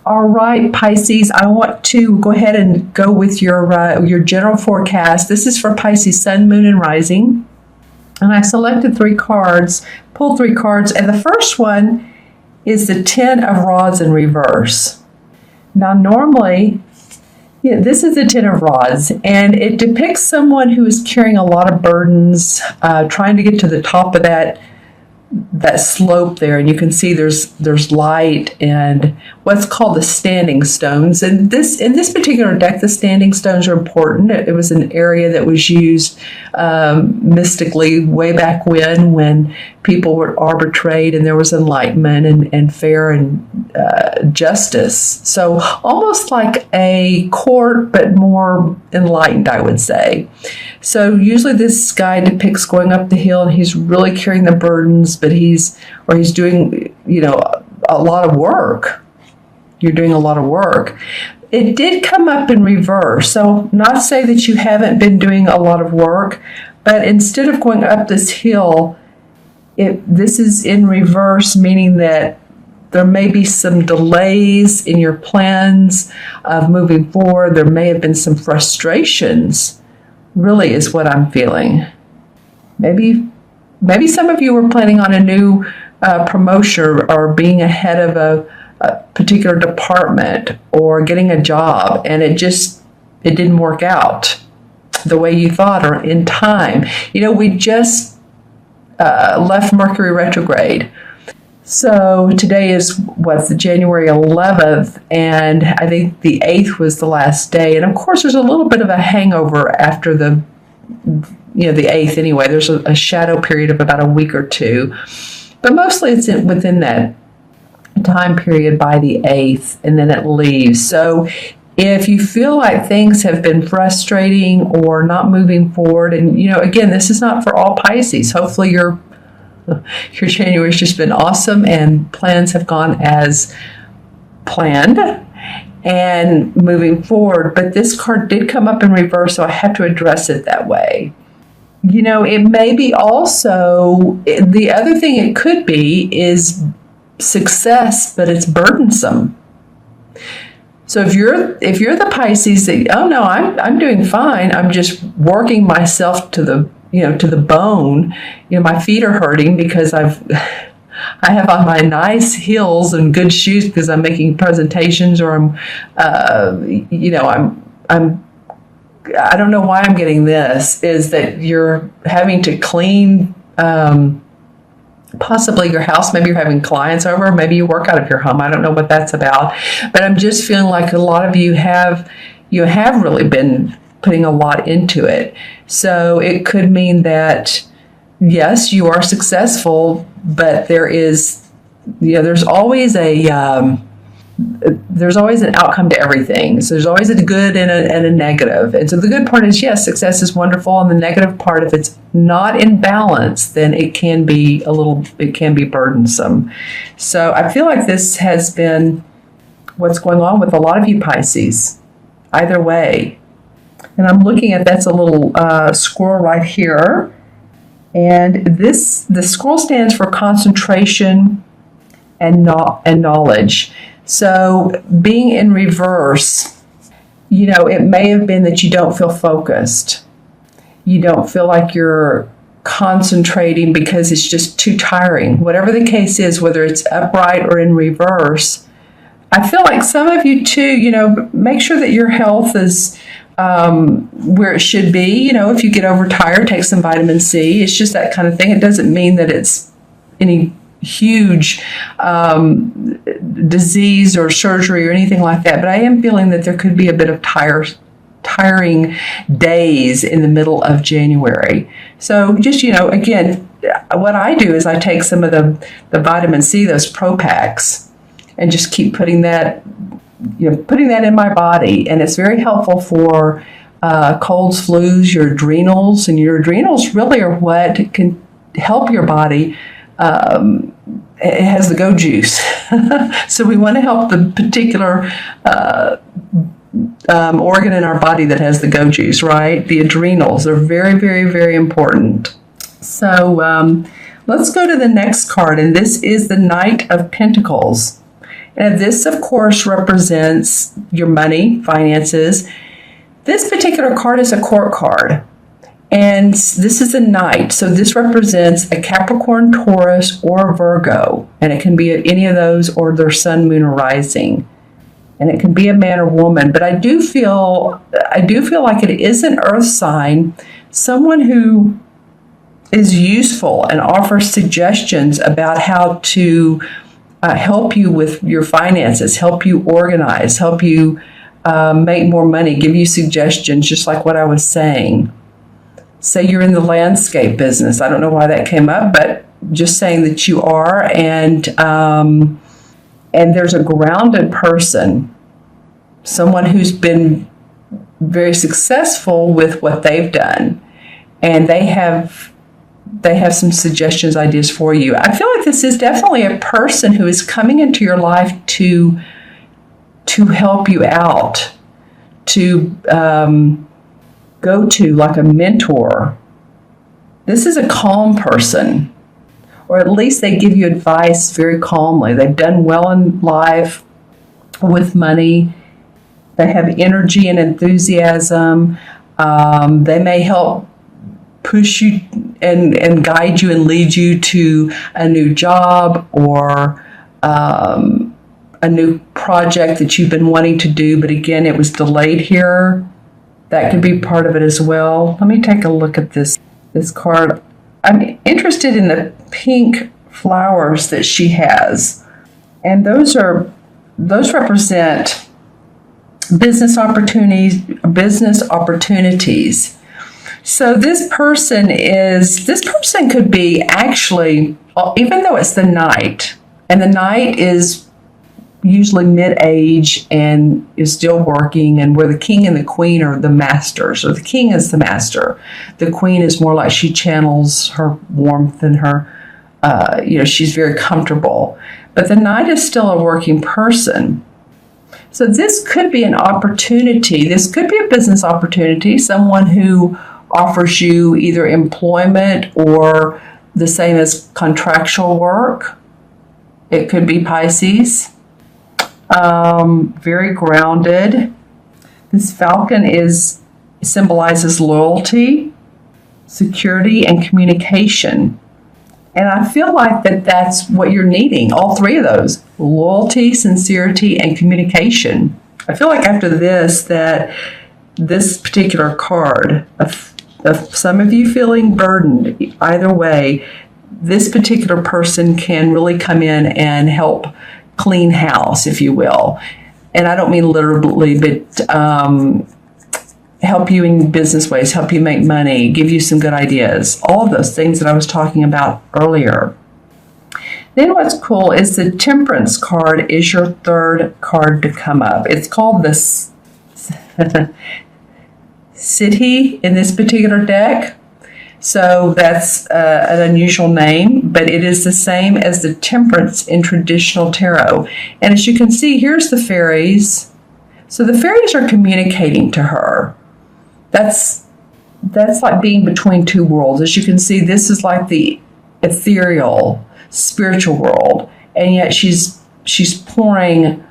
All right, Pisces, I want to go ahead and go with your general forecast. This is for Pisces, Sun, Moon, and Rising. And I selected 3 cards, pulled 3 cards, and the first one is the Ten of Rods in reverse. Now, normally, this is the Ten of Rods, and it depicts someone who is carrying a lot of burdens, trying to get to the top of that slope there, and you can see there's light and what's called the standing stones. And in this particular deck, the standing stones are important. It was an area that was used mystically way back when people would arbitrate and there was enlightenment and fair and justice. So almost like a court, but more enlightened, I would say. So usually this guy depicts going up the hill and he's really carrying the burdens, but he's doing, a lot of work. You're doing a lot of work. It did come up in reverse. So not to say that you haven't been doing a lot of work, but instead of going up this hill, this is in reverse, meaning that there may be some delays in your plans of moving forward. There may have been some frustrations, really is what I'm feeling. Maybe some of you were planning on a new promotion or being ahead of a particular department or getting a job, and it didn't work out the way you thought or in time. We just left Mercury retrograde. So today is the January 11th, and I think the 8th was the last day. And of course, there's a little bit of a hangover after the 8th anyway. There's a shadow period of about a week or 2, but mostly it's within that time period by the 8th, and then it leaves. So if you feel like things have been frustrating or not moving forward, and again, this is not for all Pisces. Hopefully your January's just been awesome and plans have gone as planned and moving forward. But this card did come up in reverse, so I have to address it that way. It may be also, the other thing it could be is success, but it's burdensome. So if you're the Pisces that, oh no, I'm doing fine, I'm just working myself to the bone, my feet are hurting because I have on my nice heels and good shoes because I'm making presentations, or I'm I don't know why I'm getting this, is that you're having to clean possibly your house. Maybe you're having clients over, maybe you work out of your home. I don't know what that's about, but I'm just feeling like a lot of you have really been putting a lot into it. So it could mean that, yes, you are successful, but there's always an outcome to everything. So there's always a good and a negative. And so the good part is, yes, success is wonderful. And the negative part, if it's not in balance, then it can be burdensome. So I feel like this has been what's going on with a lot of you Pisces, either way. And I'm looking at, that's a little squirrel right here. And the squirrel stands for concentration and knowledge. So being in reverse, it may have been that you don't feel focused. You don't feel like you're concentrating because it's just too tiring. Whatever the case is, whether it's upright or in reverse, I feel like some of you too, make sure that your health is where it should be. If you get overtired, take some vitamin C. It's just that kind of thing. It doesn't mean that it's any huge disease or surgery or anything like that. But I am feeling that there could be a bit of tiring days in the middle of January. So just, again, what I do is I take some of the vitamin C, those Pro Packs, and just keep putting that in my body. And it's very helpful for colds, flus, your adrenals. And your adrenals really are what can help your body. It has the go juice. So we want to help the particular organ in our body that has the go juice, right? The adrenals are very, very, very important. So let's go to the next card, and this is the Knight of Pentacles. And this, of course, represents your money, finances. This particular card is a court card. And this is a Knight. So this represents a Capricorn, Taurus, or Virgo. And it can be any of those or their sun, moon, or rising. And it can be a man or woman. But I do feel like it is an earth sign, someone who is useful and offers suggestions about how to help you with your finances, help you organize, help you make more money, give you suggestions, just like what I was saying. Say you're in the landscape business. I don't know why that came up, but just saying that you are, and there's a grounded person, someone who's been very successful with what they've done, and they have some suggestions, ideas for you. I feel like this is definitely a person who is coming into your life to help you out, to go to, like a mentor. This is a calm person, or at least they give you advice very calmly. They've done well in life with money. They have energy and enthusiasm. They may help push you and guide you and lead you to a new job or a new project that you've been wanting to do, but again, it was delayed here. That could be part of it as well. Let me take a look at this card. I'm interested in the pink flowers that she has, and those represent business opportunities. So this person could be actually, even though it's the Knight, and the Knight is usually mid-age and is still working, and where the King and the Queen are the masters, or the King is the master. The Queen is more like she channels her warmth and her, she's very comfortable. But the Knight is still a working person. So this could be an opportunity. This could be a business opportunity, someone who offers you either employment or the same as contractual work. It could be Pisces. Very grounded. This falcon symbolizes loyalty, security, and communication. And I feel like that's what you're needing, all three of those: loyalty, sincerity, and communication. I feel like after this, that this particular card, of some of you feeling burdened, either way, this particular person can really come in and help clean house, if you will. And I don't mean literally, but help you in business ways, help you make money, give you some good ideas, all of those things that I was talking about earlier. Then what's cool is the Temperance card is your third card to come up. It's called the City in this particular deck. So that's an unusual name, but it is the same as the Temperance in traditional tarot. And as you can see, here's the fairies. So the fairies are communicating to her. That's like being between two worlds. As you can see, this is like the ethereal, spiritual world, and yet she's pouring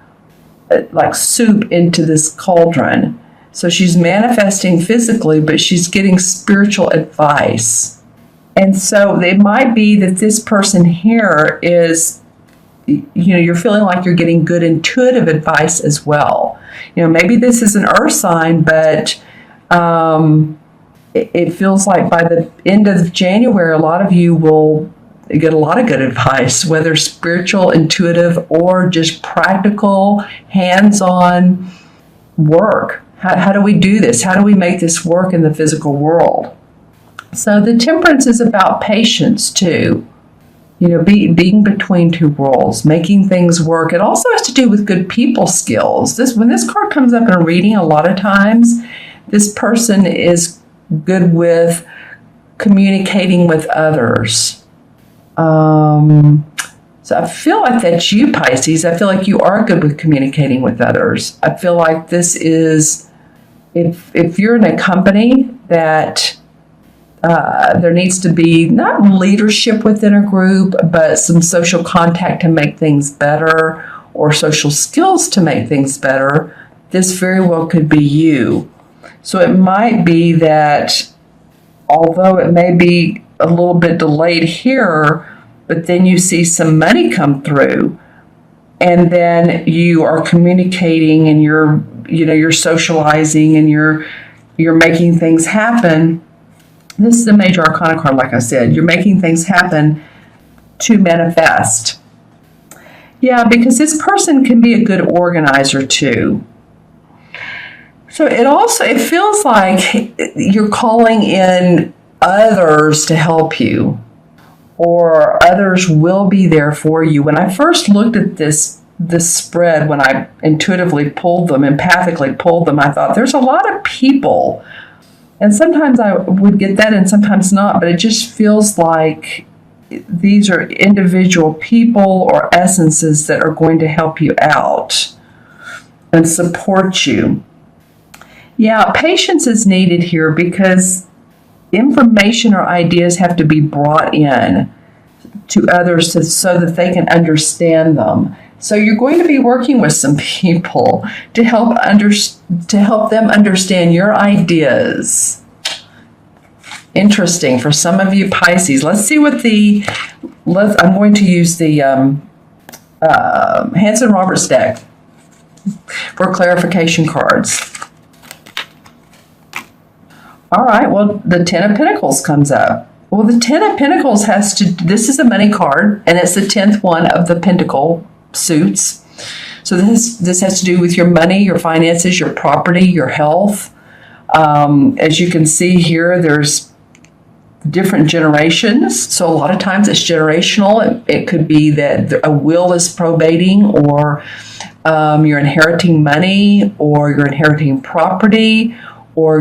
like soup into this cauldron. So she's manifesting physically, but she's getting spiritual advice. And so it might be that this person here is, you're feeling like you're getting good intuitive advice as well. Maybe this is an earth sign, but it feels like by the end of January, a lot of you will get a lot of good advice, whether spiritual, intuitive, or just practical, hands-on work. How do we do this? How do we make this work in the physical world? So the Temperance is about patience too. Being between two worlds, making things work. It also has to do with good people skills. When this card comes up in a reading, a lot of times, this person is good with communicating with others. So I feel like that's you, Pisces. I feel like you are good with communicating with others. I feel like this is, if you're in a company that there needs to be not leadership within a group, but some social contact to make things better, or social skills to make things better, this very well could be you. So it might be that although it may be a little bit delayed here, but then you see some money come through, and then you are communicating and you're socializing and you're making things happen. This is a major arcana card, like I said. You're making things happen to manifest. Yeah, because this person can be a good organizer too. So it feels like you're calling in others to help you, or others will be there for you. When I first looked at this spread, when I intuitively empathically pulled them, I thought there's a lot of people. And sometimes I would get that and sometimes not, but it just feels like these are individual people or essences that are going to help you out and support you. Yeah, patience is needed here because information or ideas have to be brought in to others so that they can understand them. So you're going to be working with some people to help them understand your ideas. Interesting for some of you Pisces. Let's see what I'm going to use the Hanson Roberts deck for clarification cards. All right, well, the Ten of Pentacles comes up. Well, the Ten of Pentacles this is a money card, and it's the 10th one of the Pentacle suits. So this has to do with your money, your finances, your property, your health. As you can see here, there's different generations. So a lot of times it's generational. It could be that a will is probating, or you're inheriting money, or you're inheriting property, or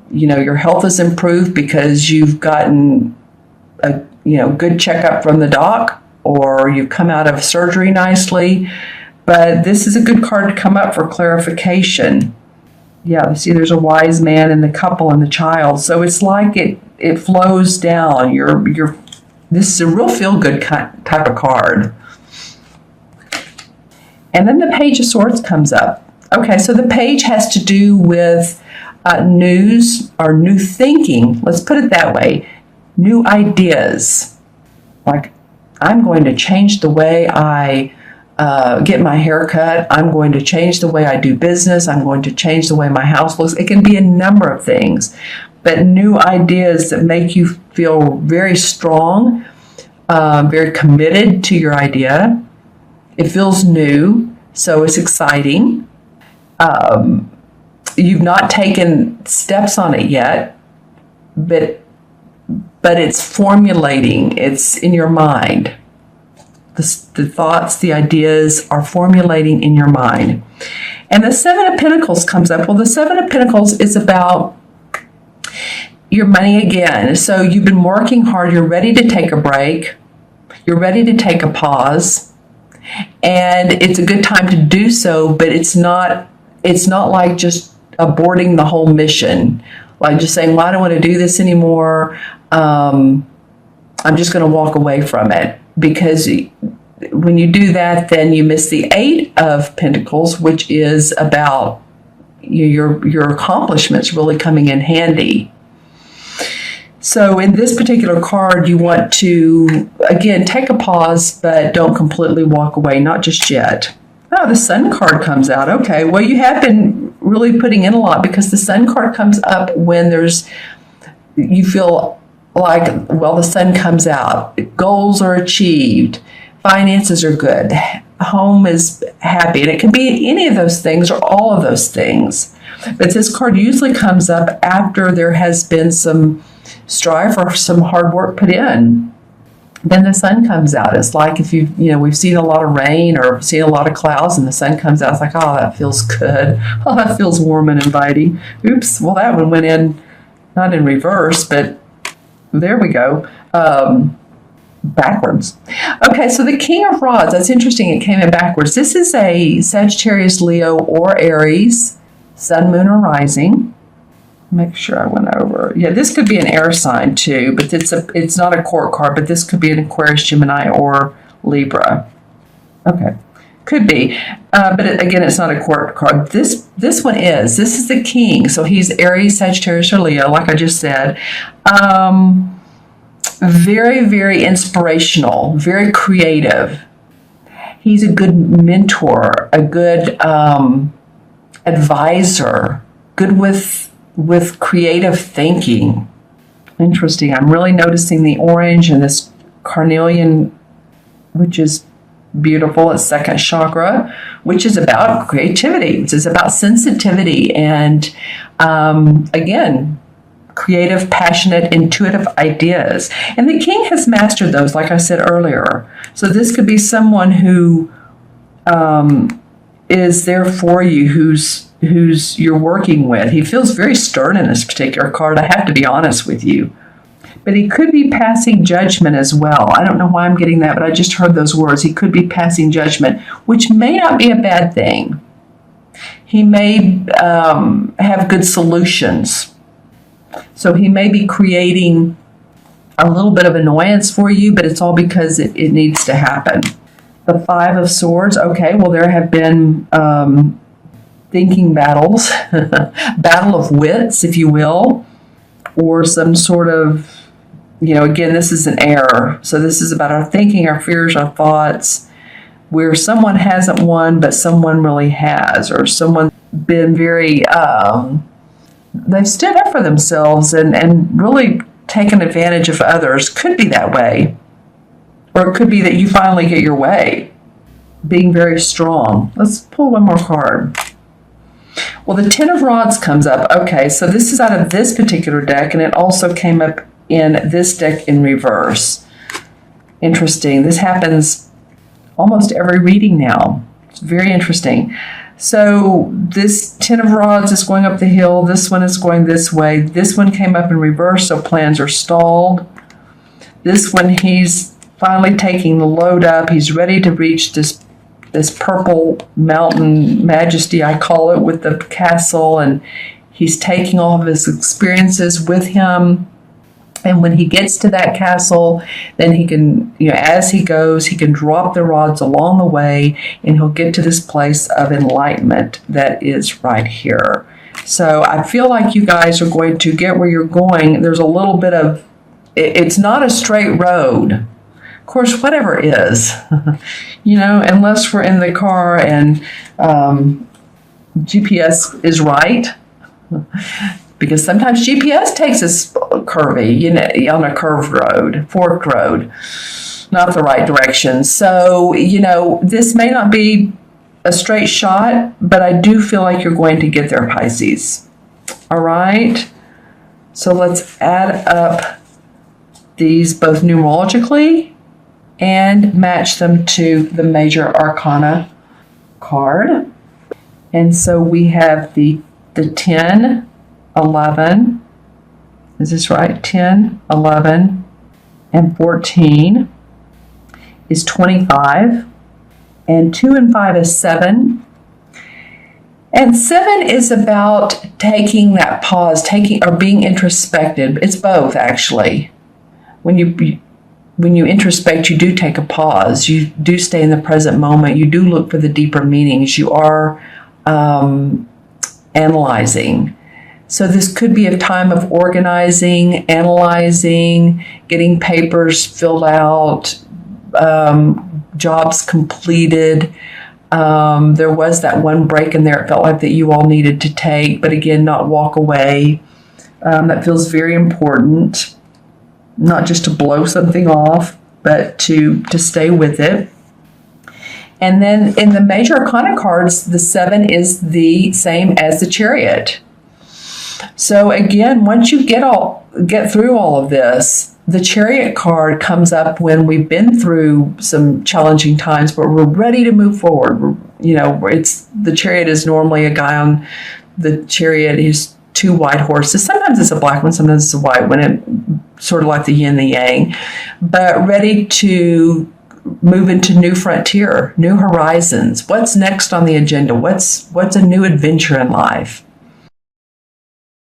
your health is improved because you've gotten a good checkup from the doc, or you've come out of surgery nicely. But this is a good card to come up for clarification. Yeah, see, there's a wise man and the couple and the child. So it's like it flows down. This is a real feel-good type of card. And then the Page of Swords comes up. Okay, so the page has to do with news or new thinking. Let's put it that way. New ideas. Like, I'm going to change the way I get my hair cut. I'm going to change the way I do business. I'm going to change the way my house looks. It can be a number of things, but new ideas that make you feel very strong, very committed to your idea. It feels new, so it's exciting. You've not taken steps on it yet, but it's formulating. It's in your mind. The thoughts, the ideas are formulating in your mind. And the Seven of Pentacles comes up. Well, the Seven of Pentacles is about your money again. So you've been working hard. You're ready to take a break. You're ready to take a pause. And it's a good time to do so, but it's not like just aborting the whole mission. Like just saying, well, I don't want to do this anymore. I'm just going to walk away from it. Because when you do that, then you miss the Eight of Pentacles, which is about your accomplishments really coming in handy. So in this particular card, you want to, again, take a pause, but don't completely walk away, not just yet. Oh, the Sun card comes out. Okay, well, you have been really putting in a lot, because the Sun card comes up when you feel like, well, the Sun comes out. Goals are achieved. Finances are good. Home is happy. And it can be any of those things or all of those things. But this card usually comes up after there has been some strife or some hard work put in. Then the Sun comes out. It's like if we've seen a lot of rain or seen a lot of clouds and the Sun comes out. It's like, oh, that feels good. Oh, that feels warm and inviting. Oops. Well, that one went in, not in reverse, but there we go. Backwards. Okay, so the King of Rods, that's interesting. It came in backwards. This is a Sagittarius, Leo, or Aries, Sun, Moon, or Rising. Make sure I went over. Yeah, this could be an air sign too, but it's not a court card, but this could be an Aquarius, Gemini, or Libra. Okay. Could be, but again, it's not a court card. This one is. This is the king, so he's Aries, Sagittarius, or Leo, like I just said. Very, very inspirational, very creative. He's a good mentor, a good advisor, good with creative thinking. Interesting. I'm really noticing the orange and this carnelian, which is beautiful. It's second chakra, which is about creativity. It's about sensitivity and, again, creative, passionate, intuitive ideas. And the king has mastered those, like I said earlier. So this could be someone who is there for you, who's you're working with. He feels very stern in this particular card, I have to be honest with you. But he could be passing judgment as well. I don't know why I'm getting that, but I just heard those words. He could be passing judgment, which may not be a bad thing. He may have good solutions. So he may be creating a little bit of annoyance for you, but it's all because it needs to happen. The Five of Swords. Okay, well, there have been thinking battles, battle of wits, if you will, or some sort of, again, this is an error. So this is about our thinking, our fears, our thoughts, where someone hasn't won, but someone really has, or someone's been very, they've stood up for themselves and really taken advantage of others. Could be that way. Or it could be that you finally get your way, being very strong. Let's pull one more card. Well, the Ten of Rods comes up. Okay, so this is out of this particular deck, and it also came up in this deck in reverse. Interesting. This happens almost every reading now. It's very interesting. So this Ten of Rods is going up the hill. This one is going this way. This one came up in reverse, so plans are stalled. This one, he's finally taking the load up. He's ready to reach this purple mountain majesty, I call it, with the castle, and he's taking all of his experiences with him. And when he gets to that castle, then he can, as he goes, he can drop the rods along the way, and he'll get to this place of enlightenment that is right here. So I feel like you guys are going to get where you're going. There's a little bit of, it's not a straight road. Of course, whatever is, unless we're in the car and GPS is right. Because sometimes GPS takes us curvy, on a curved road, forked road, not the right direction. So, this may not be a straight shot, but I do feel like you're going to get there, Pisces. All right. So let's add up these both numerologically and match them to the major arcana card. And so we have the 10, 11, is this right? 10, 11, and 14 is 25, and 2 and 5 is 7. And 7 is about taking that pause, or being introspective. It's both, actually. When you introspect, you do take a pause. You do stay in the present moment. You do look for the deeper meanings. You are analyzing. So this could be a time of organizing, analyzing, getting papers filled out, jobs completed. There was that one break in there it felt like that you all needed to take, but again, not walk away. That feels very important, not just to blow something off, but to stay with it. And then in the major arcana cards, the 7 is the same as the Chariot. So again, once you get through all of this, the Chariot card comes up when we've been through some challenging times, but we're ready to move forward. The Chariot is normally a guy on the chariot. He's 2 white horses. Sometimes it's a black one, sometimes it's a white one. It sort of like the yin, the yang, but ready to move into new frontier, new horizons. What's next on the agenda? What's a new adventure in life?